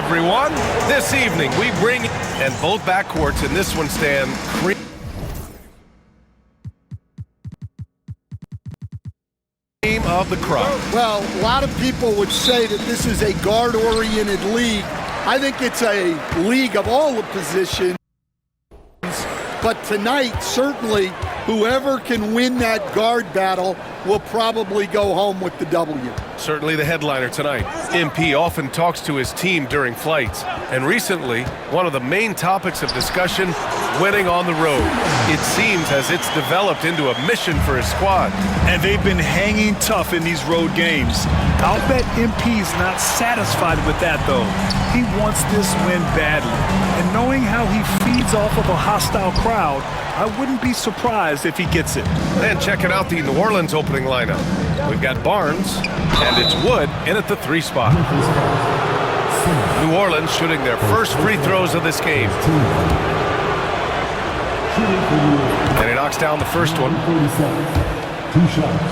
everyone. This evening we bring and both backcourts in this one stand cream of the crop. Well, a lot of people would say that this is a guard-oriented league. I think it's a league of all the positions. But tonight, certainly, whoever can win that guard battle will probably go home with the W. Certainly the headliner tonight. MP often talks to his team during flights, and recently, one of the main topics of discussion, winning on the road. It seems as it's developed into a mission for his squad. And they've been hanging tough in these road games. I'll bet MP's not satisfied with that, though. He wants this win badly. And knowing how he feeds off of a hostile crowd, I wouldn't be surprised if he gets it. And checking out the New Orleans opening lineup. We've got Barnes, and it's Wood in at the 3 spot. New Orleans shooting their first free throws of this game. And he knocks down the first one. 2 shots.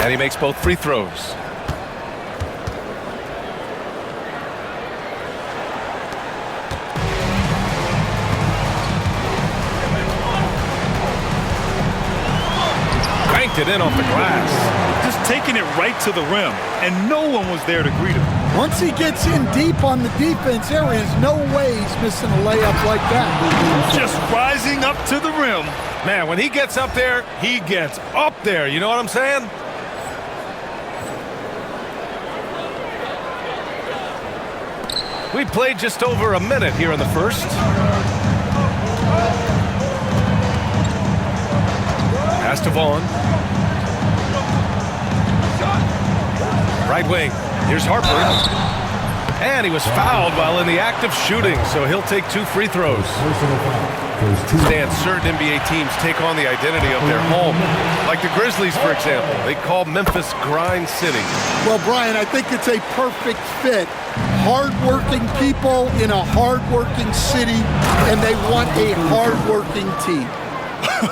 And he makes both free throws. Cranked it in off the glass. Just taking it right to the rim, and no one was there to greet him. Once he gets in deep on the defense, there is no way he's missing a layup like that. Just rising up to the rim. Man, when he gets up there, he gets up there. You know what I'm saying? We played just over a minute here in the first. Pass to Vaughn. Right wing. Here's Harper. And he was fouled while in the act of shooting, so he'll take 2 free throws. Stan, certain NBA teams take on the identity of their home. Like the Grizzlies, for example. They call Memphis Grind City. Well, Brian, I think it's a perfect fit. Hard-working people in a hard-working city, and they want a hard-working team.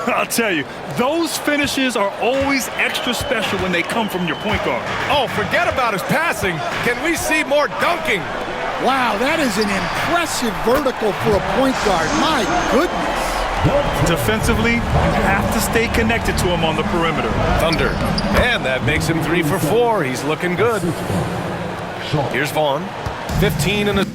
I'll tell you, those finishes are always extra special when they come from your point guard. Oh, forget about his passing. Can we see more dunking? Wow, that is an impressive vertical for a point guard. My goodness. Defensively, you have to stay connected to him on the perimeter. Thunder. And that makes him 3 for 4. He's looking good. Here's Vaughn. 15 and a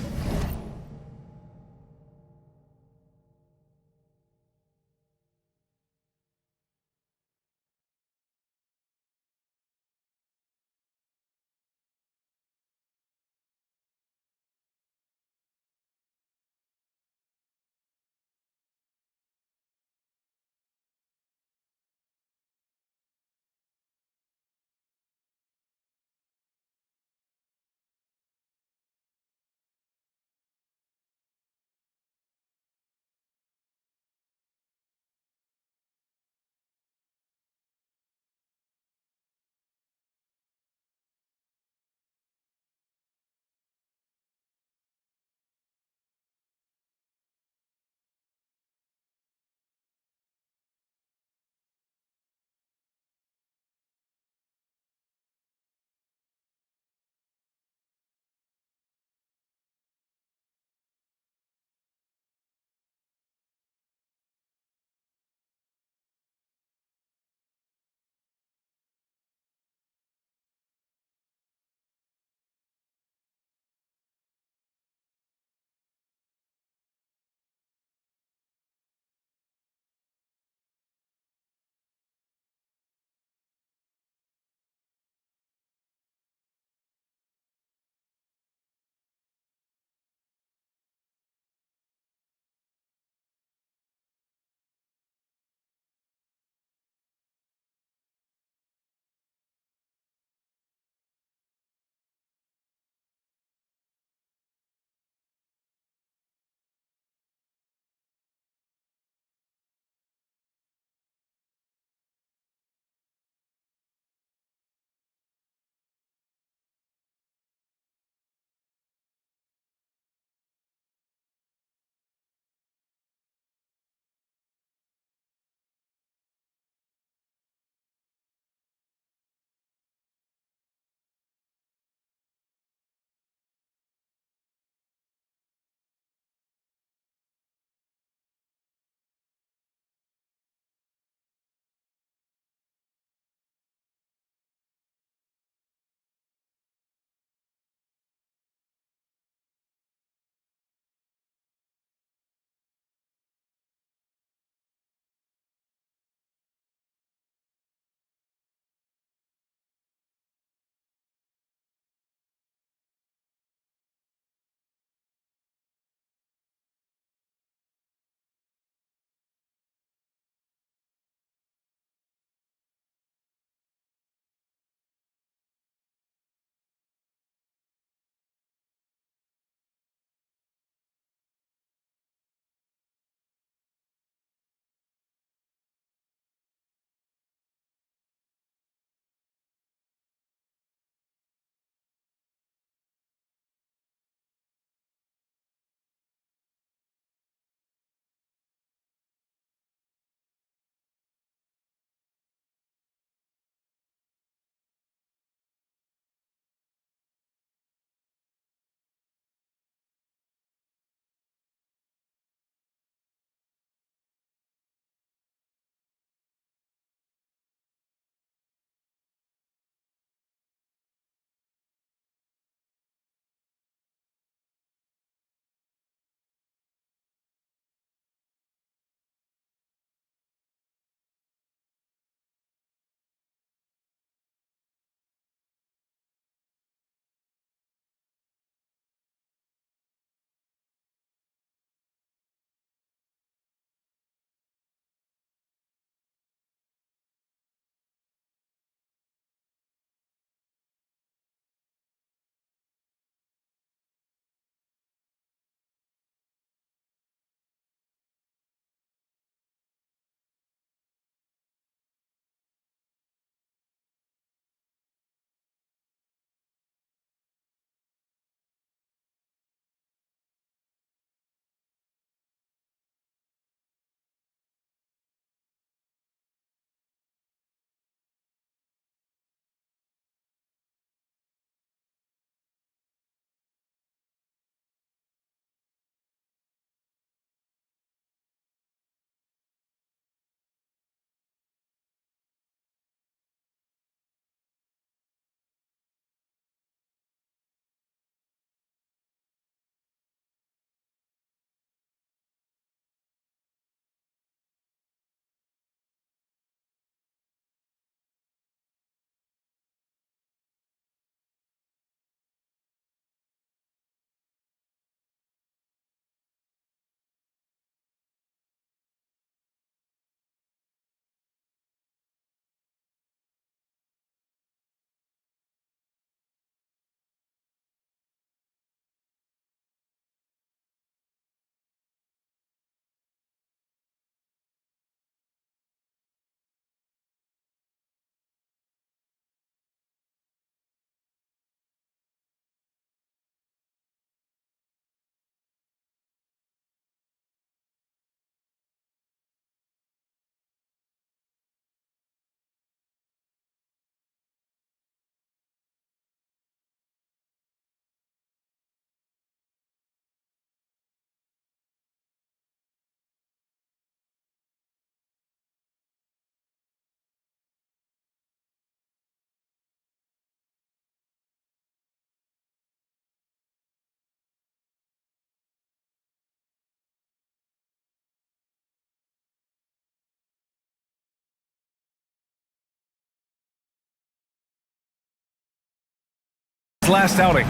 last outing.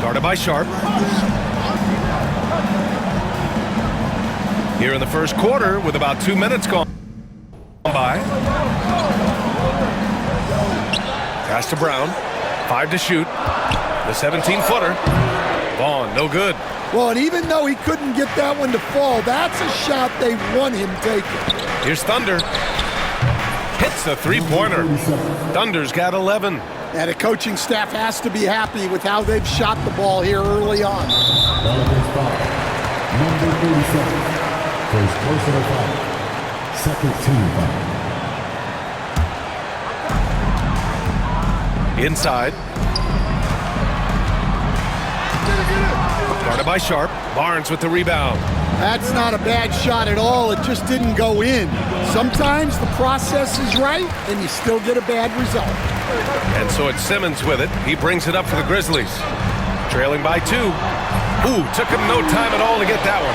Guarded by Sharp. Here in the first quarter with about 2 minutes gone by. Pass to Brown. 5 to shoot. The 17-footer. Vaughn, no good. Well, and even though he couldn't get that one to fall, that's a shot they want him taking. Here's Thunder. Hits the three-pointer. Thunder's got 11. And the coaching staff has to be happy with how they've shot the ball here early on. Pelicans foul. Number 37. First personal foul. Second team foul. Inside. Guarded by Sharp. Barnes with the rebound. That's not a bad shot at all. It just didn't go in. Sometimes the process is right, and you still get a bad result. And so it's Simmons with it. He brings it up for the Grizzlies. Trailing by 2. Ooh, took him no time at all to get that one.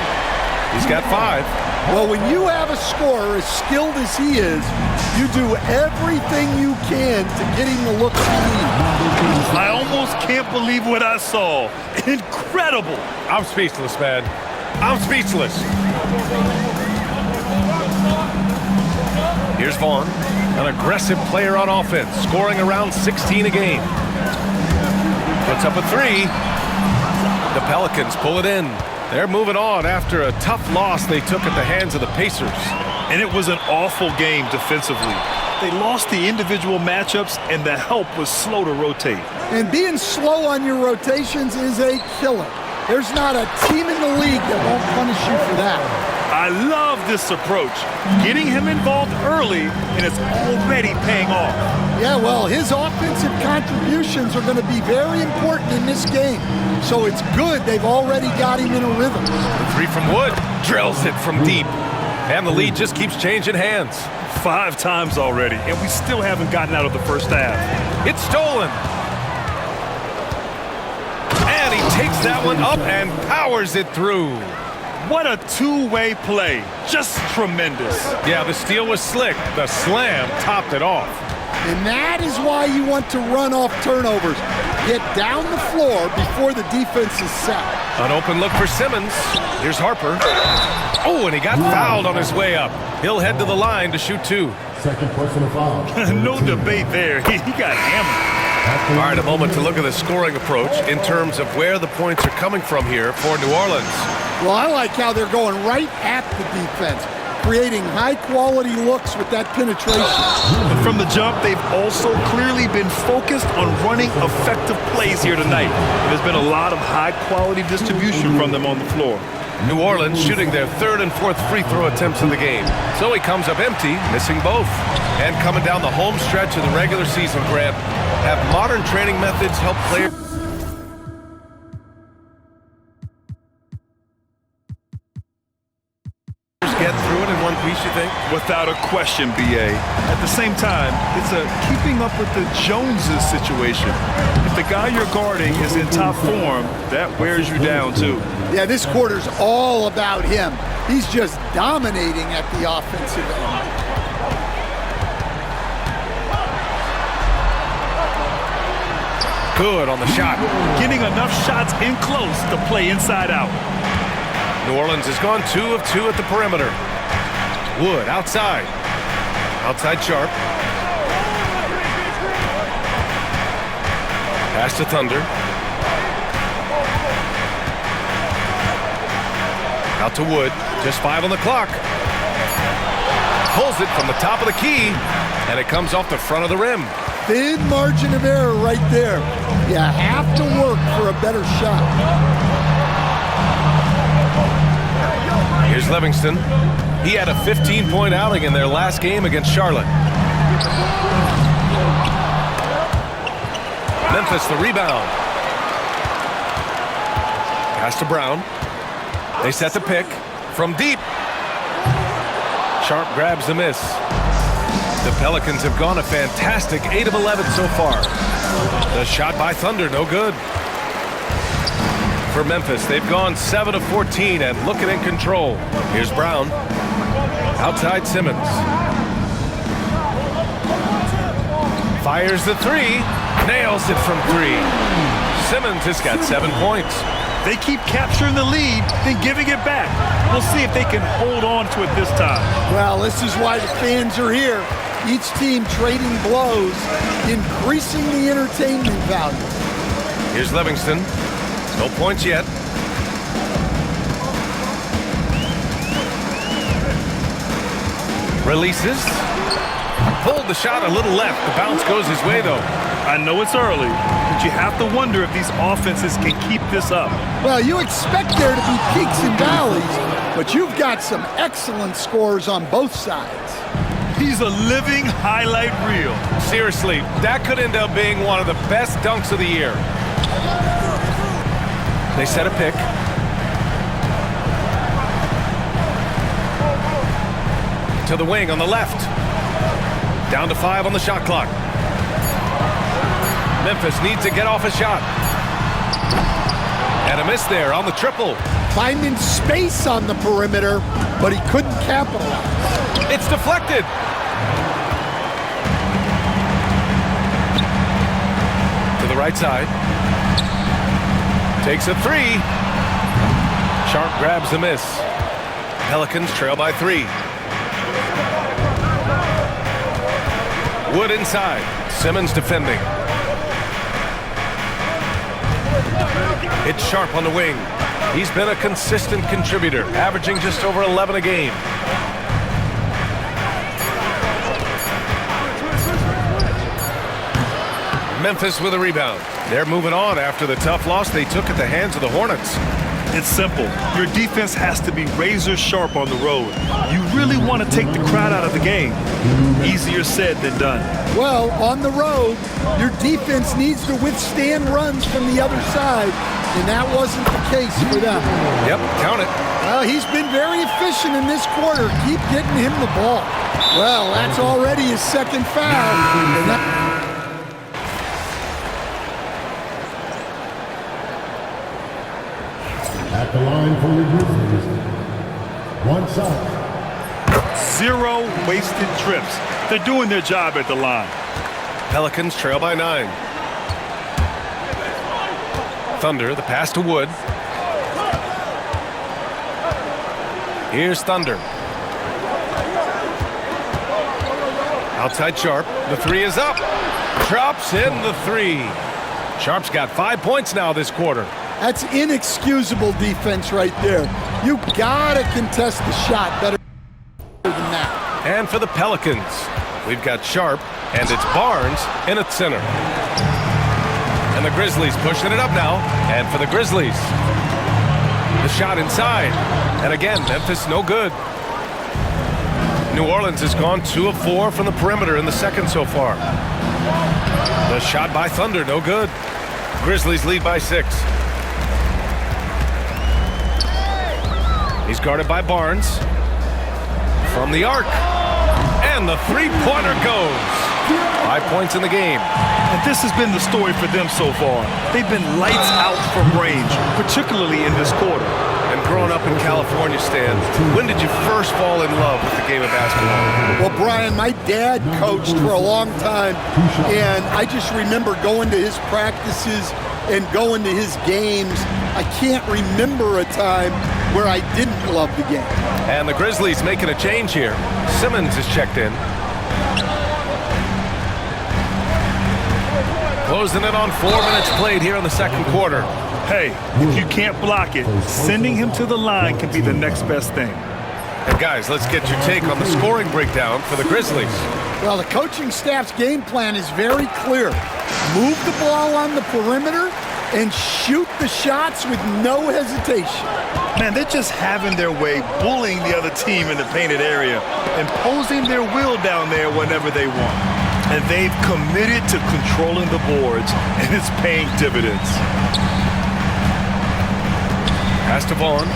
He's got 5. Well, when you have a scorer as skilled as he is, you do everything you can to get him the looks he needs. I almost can't believe what I saw. Incredible. I'm speechless, man. I'm speechless. Here's Vaughn, an aggressive player on offense, scoring around 16 a game. Puts up a 3. The Pelicans pull it in. They're moving on after a tough loss they took at the hands of the Pacers. And it was an awful game defensively. They lost the individual matchups, and the help was slow to rotate. And being slow on your rotations is a killer. There's not a team in the league that won't punish you for that. I love this approach. Getting him involved early, and it's already paying off. Yeah, well, his offensive contributions are going to be very important in this game. So it's good they've already got him in a rhythm. The 3 from Wood drills it from deep. And the lead just keeps changing hands. 5 times already, and we still haven't gotten out of the first half. It's stolen. And he takes that one up and powers it through. What a two-way play. Just tremendous. Yeah, the steal was slick. The slam topped it off. And that is why you want to run off turnovers. Get down the floor before the defense is set. An open look for Simmons. Here's Harper. Oh, and he got fouled on his way up. He'll head to the line to shoot 2. Second personal foul. No debate there. He got hammered. All right, a moment to look at the scoring approach in terms of where the points are coming from here for New Orleans. Well, I like how they're going right at the defense, creating high-quality looks with that penetration. And from the jump, they've also clearly been focused on running effective plays here tonight. There's been a lot of high-quality distribution from them on the floor. New Orleans shooting their 3rd and 4th free throw attempts of the game. So he comes up empty, missing both. And coming down the home stretch of the regular season, Grant, have modern training methods help players get through it in one piece, you think? Without a question, B.A. At the same time, it's a keeping up with the Joneses situation. If the guy you're guarding is in top form, that wears you down, too. Yeah, this quarter's all about him. He's just dominating at the offensive end. Good on the shot. Getting enough shots in close to play inside out. New Orleans has gone 2 of 2 at the perimeter. Wood outside. Outside Sharp. Pass to Thunder. Out to Wood. Just 5 on the clock. Pulls it from the top of the key, and it comes off the front of the rim. Thin margin of error right there. You have to work for a better shot. Here's Livingston. He had a 15-point outing in their last game against Charlotte. Memphis the rebound. Pass to Brown. They set the pick from deep. Sharp grabs the miss. The Pelicans have gone a fantastic 8 of 11 so far. The shot by Thunder, no good. For Memphis, they've gone 7 of 14 and looking in control. Here's Brown. Outside Simmons. Fires the three. Nails it from three. Simmons has got 7 points. They keep capturing the lead, then giving it back. We'll see if they can hold on to it this time. Well, this is why the fans are here. Each team trading blows, increasing the entertainment value. Here's Livingston. No points yet. Releases. Pulled the shot a little left. The bounce goes his way, though. I know it's early, but you have to wonder if these offenses can keep this up. Well, you expect there to be peaks and valleys, but you've got some excellent scores on both sides. He's a living highlight reel. Seriously, that could end up being one of the best dunks of the year. They set a pick. To the wing on the left. Down to 5 on the shot clock. Memphis needs to get off a shot. And a miss there on the triple. Finding space on the perimeter, but he couldn't capitalize. It's deflected. To the right side. Takes a three. Sharp grabs the miss. Pelicans trail by 3. Wood inside. Simmons defending. It's Sharp on the wing. He's been a consistent contributor, averaging just over 11 a game. Memphis with a rebound. They're moving on after the tough loss they took at the hands of the Hornets. It's simple. Your defense has to be razor sharp on the road. You really want to take the crowd out of the game. Easier said than done. Well, on the road, your defense needs to withstand runs from the other side, and that wasn't the case for them. Yep, count it. Well, he's been very efficient in this quarter. Keep getting him the ball. Well, that's already his second foul. And that At the line for your Grizzlies, 1 shot. 0 wasted trips. They're doing their job at the line. Pelicans trail by 9. Thunder, the pass to Wood. Here's Thunder. Outside Sharp. The three is up. Drops in the three. Sharp's got 5 points now this quarter. That's inexcusable defense right there. You gotta contest the shot better than that. And for the Pelicans, we've got Sharp, and it's Barnes in at center. And the Grizzlies pushing it up now. And for the Grizzlies, the shot inside. And again, Memphis no good. New Orleans has gone 2 of 4 from the perimeter in the second so far. The shot by Thunder, no good. Grizzlies lead by 6. He's guarded by Barnes. From the arc. And the three-pointer goes. 5 points in the game. And this has been the story for them so far. They've been lights out from range, particularly in this quarter. And growing up in California, Stan, when did you first fall in love with the game of basketball? Well, Brian, my dad coached for a long time, and I just remember going to his practices and going to his games. I can't remember a time where I didn't love the game. And the Grizzlies making a change here. Simmons is checked in. Closing it on 4 minutes played here in the second quarter. Hey, if you can't block it, sending him to the line can be the next best thing. And guys, let's get your take on the scoring breakdown for the Grizzlies. Well, the coaching staff's game plan is very clear. Move the ball on the perimeter and shoot the shots with no hesitation. Man, they're just having their way, bullying the other team in the painted area, imposing their will down there whenever they want. And they've committed to controlling the boards, and it's paying dividends. Pass to Vaughn.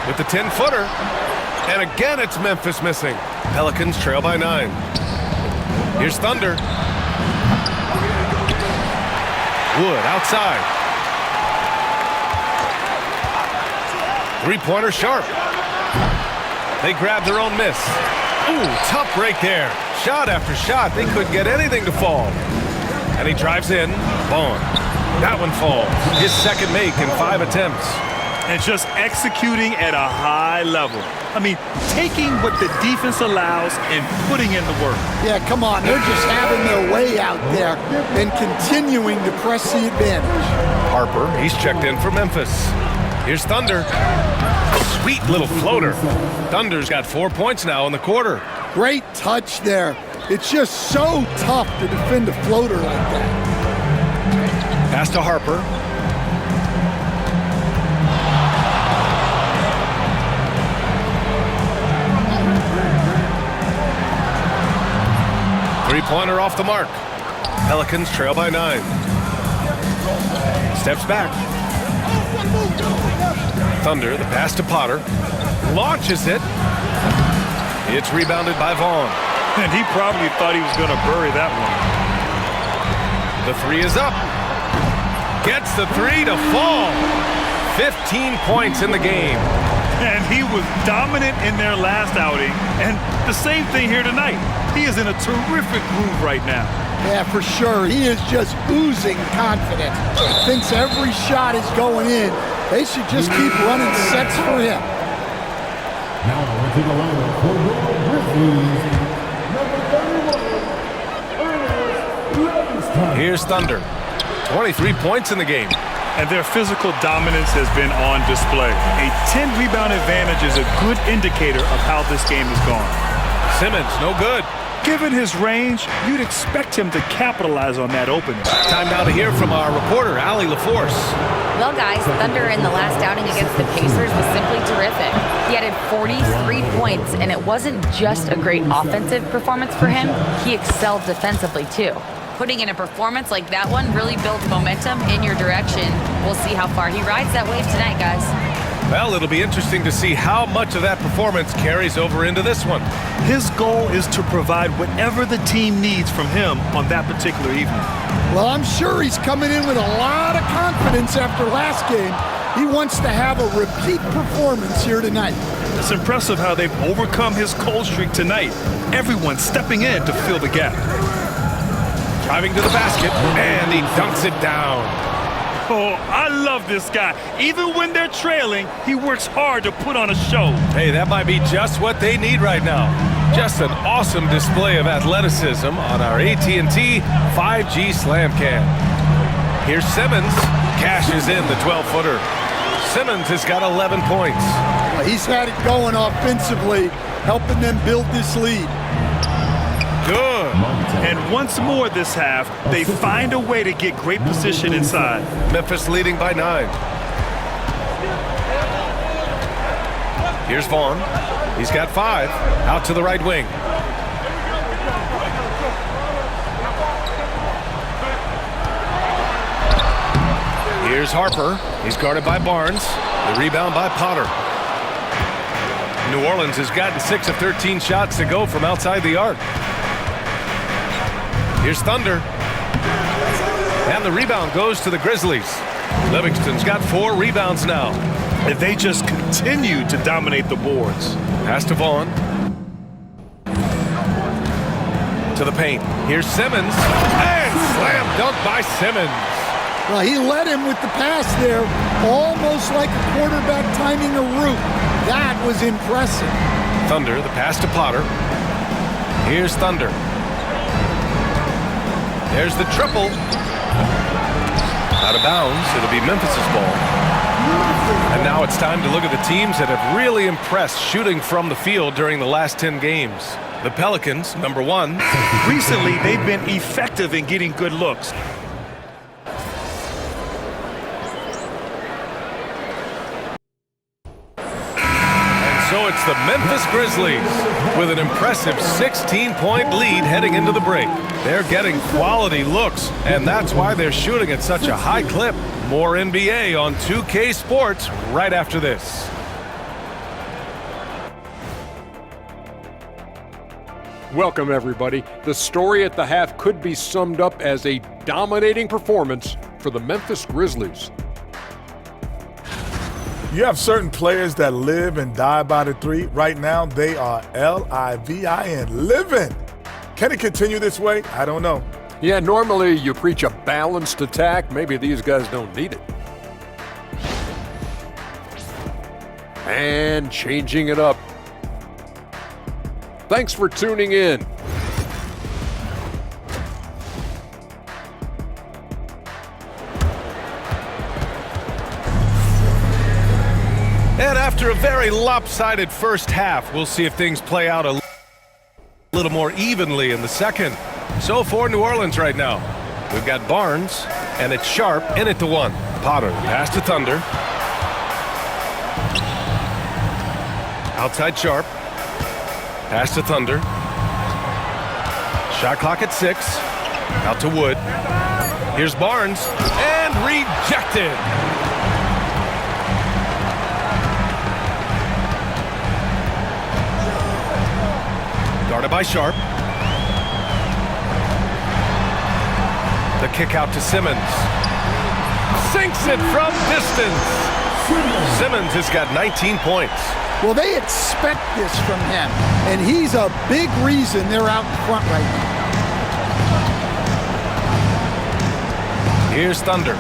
With the 10-footer. And again, it's Memphis missing. Pelicans trail by 9. Here's Thunder. Wood outside. Three-pointer Sharp. They grabbed their own miss. Ooh, tough break there. Shot after shot. They couldn't get anything to fall. And he drives in. Vaughn. That one falls. His second make in 5 attempts. And just executing at a high level. I mean, taking what the defense allows and putting in the work. Yeah, come on. They're just having their way out there and continuing to press the advantage. Harper, he's checked in for Memphis. Here's Thunder. Sweet little floater. Thunder's got 4 points now in the quarter. Great touch there. It's just so tough to defend a floater like that. Pass to Harper. Three-pointer off the mark. Pelicans trail by 9. Steps back. Thunder, the pass to Potter. Launches it. It's rebounded by Vaughn. And he probably thought he was going to bury that one. The three is up. Gets the three to fall. 15 points in the game. And he was dominant in their last outing. And the same thing here tonight. He is in a terrific groove right now. Yeah, for sure. He is just oozing confidence. Thinks every shot is going in. They should just keep running sets for him. Now into the lineup for the Grizzlies, number 31, Ernest Levingston. Here's Thunder. 23 points in the game. And their physical dominance has been on display. A 10-rebound advantage is a good indicator of how this game has gone. Simmons, no good. Given his range, you'd expect him to capitalize on that opening. Time now to hear from our reporter, Allie LaForce. Well, guys, Thunder in the last outing against the Pacers was simply terrific. He added 43 points, and it wasn't just a great offensive performance for him. He excelled defensively, too. Putting in a performance like that one really builds momentum in your direction. We'll see how far he rides that wave tonight, guys. Well, it'll be interesting to see how much of that performance carries over into this one. His goal is to provide whatever the team needs from him on that particular evening. Well, I'm sure he's coming in with a lot of confidence after last game. He wants to have a repeat performance here tonight. It's impressive how they've overcome his cold streak tonight. Everyone stepping in to fill the gap. Driving to the basket, and he dunks it down. Oh, I love this guy. Even when they're trailing, he works hard to put on a show. Hey, that might be just what they need right now. Just an awesome display of athleticism on our AT&T 5G Slam Cam. Here's Simmons. Cashes in the 12-footer. Simmons has got 11 points. He's had it going offensively, helping them build this lead. Good. And once more this half, they find a way to get great position inside. Memphis leading by 9. Here's Vaughn. He's got 5. Out to the right wing. Here's Harper. He's guarded by Barnes. The rebound by Potter. New Orleans has gotten 6 of 13 shots to go from outside the arc. Here's Thunder. And the rebound goes to the Grizzlies. Livingston's got 4 rebounds now. And they just continue to dominate the boards. Pass to Vaughn. To the paint. Here's Simmons. And slam dunk by Simmons. Well, he led him with the pass there, almost like a quarterback timing a route. That was impressive. Thunder, the pass to Potter. Here's Thunder. There's the triple. Out of bounds. It'll be Memphis's ball. And now it's time to look at the teams that have really impressed shooting from the field during the last 10 games. The Pelicans, number 1. Recently, they've been effective in getting good looks. So it's the Memphis Grizzlies with an impressive 16-point lead heading into the break. They're getting quality looks, and that's why they're shooting at such a high clip. More NBA on 2K Sports right after this. Welcome, everybody. The story at the half could be summed up as a dominating performance for the Memphis Grizzlies. You have certain players that live and die by the three. Right now, they are L-I-V-I-N, living. Can it continue this way? I don't know. Yeah, normally you preach a balanced attack. Maybe these guys don't need it. And changing it up. Thanks for tuning in. And after a very lopsided first half, we'll see if things play out a little more evenly in the second. So for New Orleans right now, we've got Barnes, and it's Sharp in it to one. Potter, pass to Thunder. Outside Sharp. Pass to Thunder. Shot clock at 6. Out to Wood. Here's Barnes, and rejected. Guarded by Sharp. The kick out to Simmons. Sinks it from distance. Simmons has got 19 points. Well, they expect this from him, and he's a big reason they're out in front right now. Here's Thunder.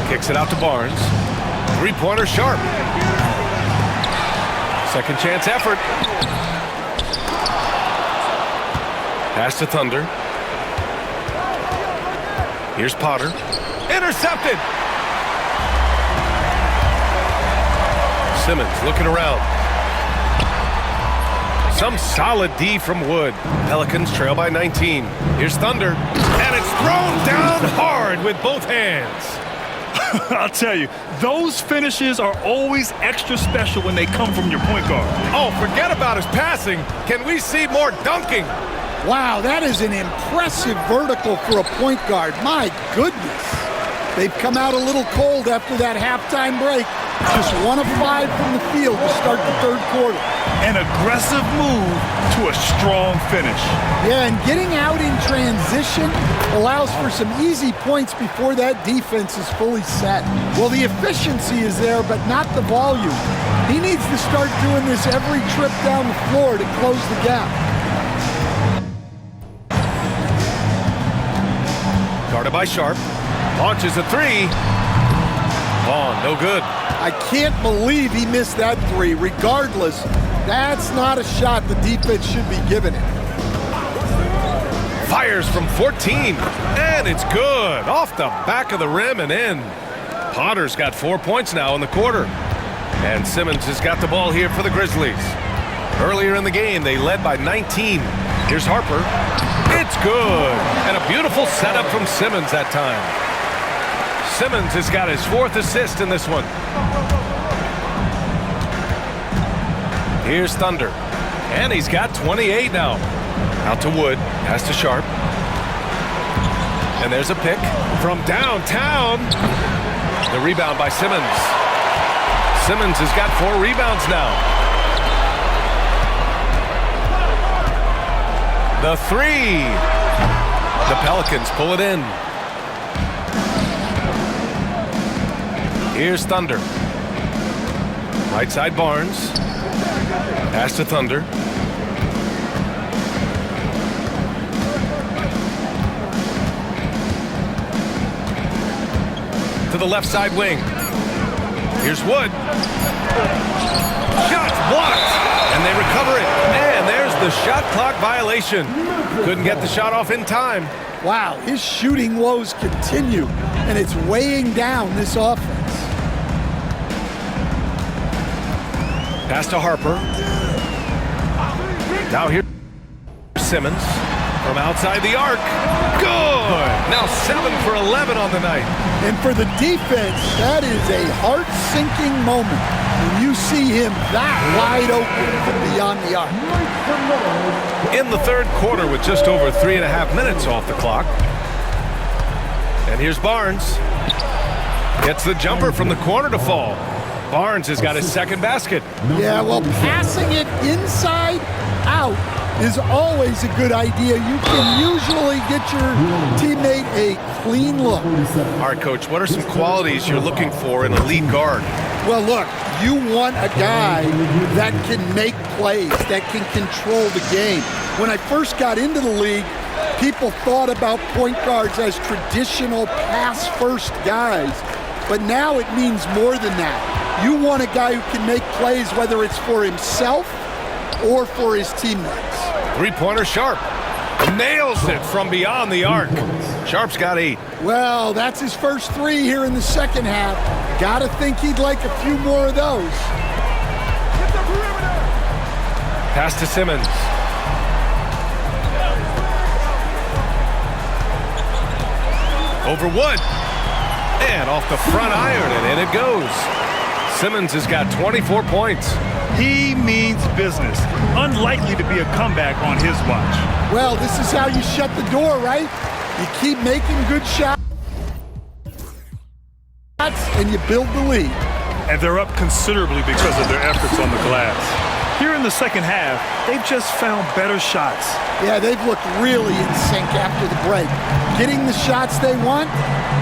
Kicks it out to Barnes. Three-pointer Sharp. Second chance effort. Pass to Thunder. Here's Potter. Intercepted! Simmons looking around. Some solid D from Wood. Pelicans trail by 19. Here's Thunder. And it's thrown down hard with both hands. I'll tell you, those finishes are always extra special when they come from your point guard. Oh, forget about his passing. Can we see more dunking? Wow, that is an impressive vertical for a point guard. My goodness. They've come out a little cold after that halftime break. Just 1 of 5 from the field to start the third quarter. An aggressive move to a strong finish. Yeah, and getting out in transition allows for some easy points before that defense is fully set. Well, the efficiency is there, but not the volume. He needs to start doing this every trip down the floor to close the gap. Guarded by Sharp. Launches a three. Vaughn, no good. I can't believe he missed that three. Regardless, that's not a shot the defense should be giving it. Fires from 14, and it's good. Off the back of the rim and in. Potter's got 4 points now in the quarter. And Simmons has got the ball here for the Grizzlies. Earlier in the game, they led by 19. Here's Harper. It's good. And a beautiful setup from Simmons that time. Simmons has got his 4th assist in this one. Here's Thunder. And he's got 28 now. Out to Wood. Pass to Sharp. And there's a pick from downtown. The rebound by Simmons. Simmons has got 4 rebounds now. The three. The Pelicans pull it in. Here's Thunder. Right side Barnes. Pass to Thunder. To the left side wing. Here's Wood. Shot blocked. And they recover it. And there's the shot clock violation. Couldn't get the shot off in time. Wow, his shooting woes continue, and it's weighing down this offense. Pass to Harper. Now here Simmons from outside the arc. Good! Now 7 for 11 on the night. And for the defense, that is a heart-sinking moment when you see him that wide open from beyond the arc. In the third quarter with just over 3.5 minutes off the clock. And here's Barnes. Gets the jumper from the corner to fall. Barnes has got his second basket. Yeah, well, passing it inside out is always a good idea. You can usually get your teammate a clean look. All right, Coach, what are some qualities you're looking for in a lead guard? Well, look, you want a guy that can make plays, that can control the game. When I first got into the league, people thought about point guards as traditional pass-first guys. But now it means more than that. You want a guy who can make plays, whether it's for himself or for his teammates. Three-pointer Sharp. Nails it from beyond the arc. Sharp's got 8. Well, that's his first 3 here in the second half. Gotta think he'd like a few more of those. Pass to Simmons. Over Wood. And off the front iron, and in it goes. Simmons has got 24 points. He means business. Unlikely to be a comeback on his watch. Well, this is how you shut the door, right? You keep making good shots, and you build the lead. And they're up considerably because of their efforts on the glass. Here in the second half, they've just found better shots. Yeah, they've looked really in sync after the break. Getting the shots they want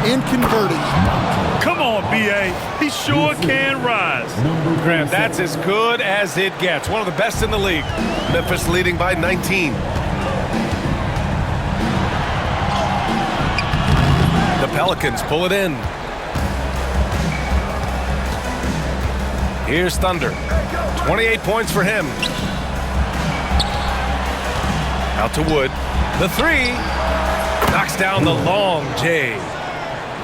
and converting them. Come on, B.A. He sure can rise. Graham, that's as good as it gets. One of the best in the league. Memphis leading by 19. The Pelicans pull it in. Here's Thunder. 28 points for him. Out to Wood. The 3. Knocks down the long J.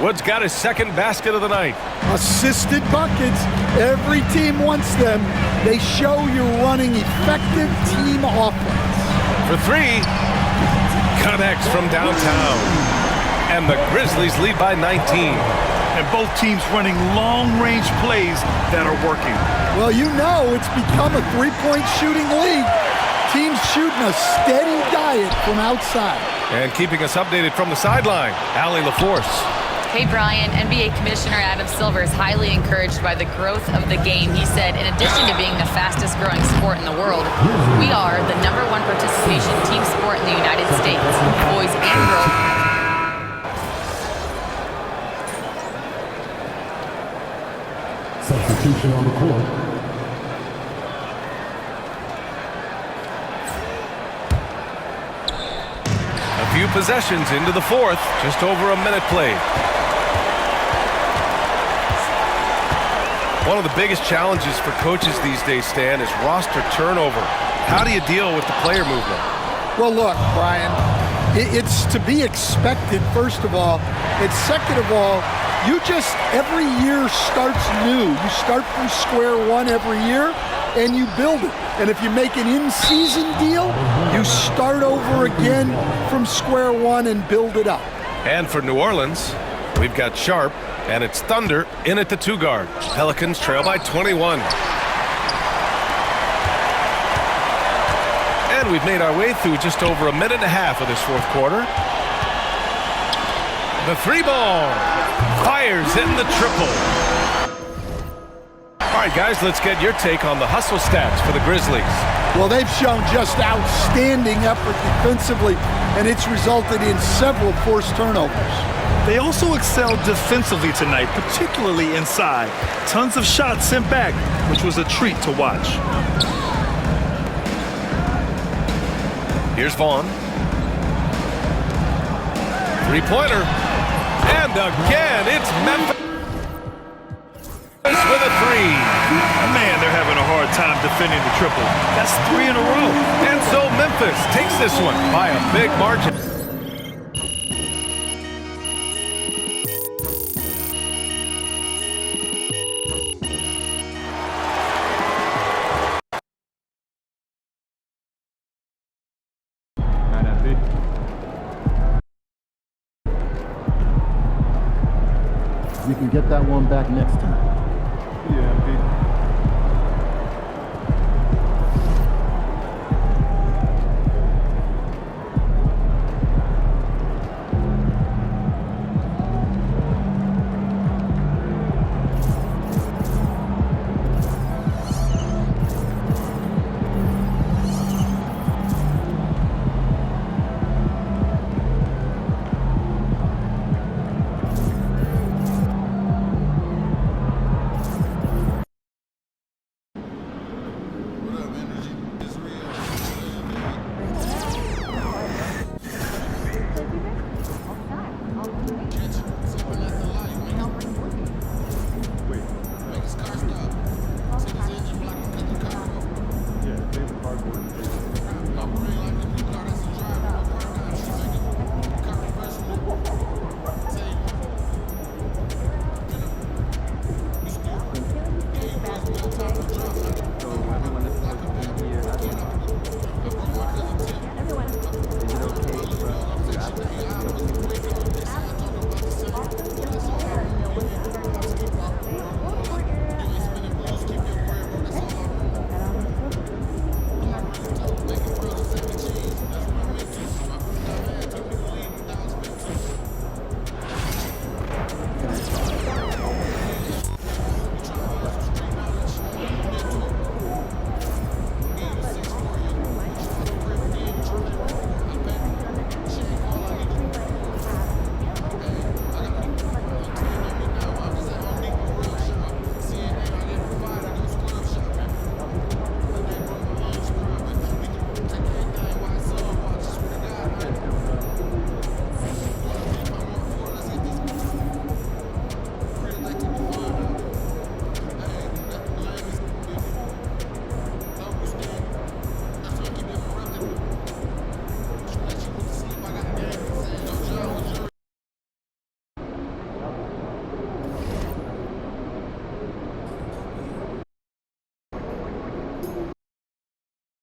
Wood's got his second basket of the night. Assisted buckets. Every team wants them. They show you're running effective team offense. For 3. Connects from downtown. And the Grizzlies lead by 19. And both teams running long-range plays that are working. Well, you know it's become a three-point shooting league. Teams shooting a steady diet from outside. And keeping us updated from the sideline, Allie LaForce. Hey, Brian, NBA Commissioner Adam Silver is highly encouraged by the growth of the game. He said, in addition to being the fastest growing sport in the world, we are the #1 participation team sport in the United States, boys and girls. Substitution on the court. A few possessions into the fourth, just over a minute played. One of the biggest challenges for coaches these days, Stan, is roster turnover. How do you deal with the player movement? Well, look, Brian, it's to be expected, first of all. And second of all, you just, every year starts new. You start from square one every year, and you build it. And if you make an in-season deal, you start over again from square one and build it up. And for New Orleans, we've got Sharp, and it's Thunder in at the 2 guard. Pelicans trail by 21. And we've made our way through just over a minute and a half of this fourth quarter. The 3 ball fires in the triple. All right, guys, let's get your take on the hustle stats for the Grizzlies. Well, they've shown just outstanding effort defensively, and it's resulted in several forced turnovers. They also excelled defensively tonight, particularly inside. Tons of shots sent back, which was a treat to watch. Here's Vaughn. 3-pointer. And again, it's Memphis with a 3. Man, they're having a hard time defending the triple. That's 3 in a row. And so Memphis takes this one by a big margin. You can get that one back next time. Yeah.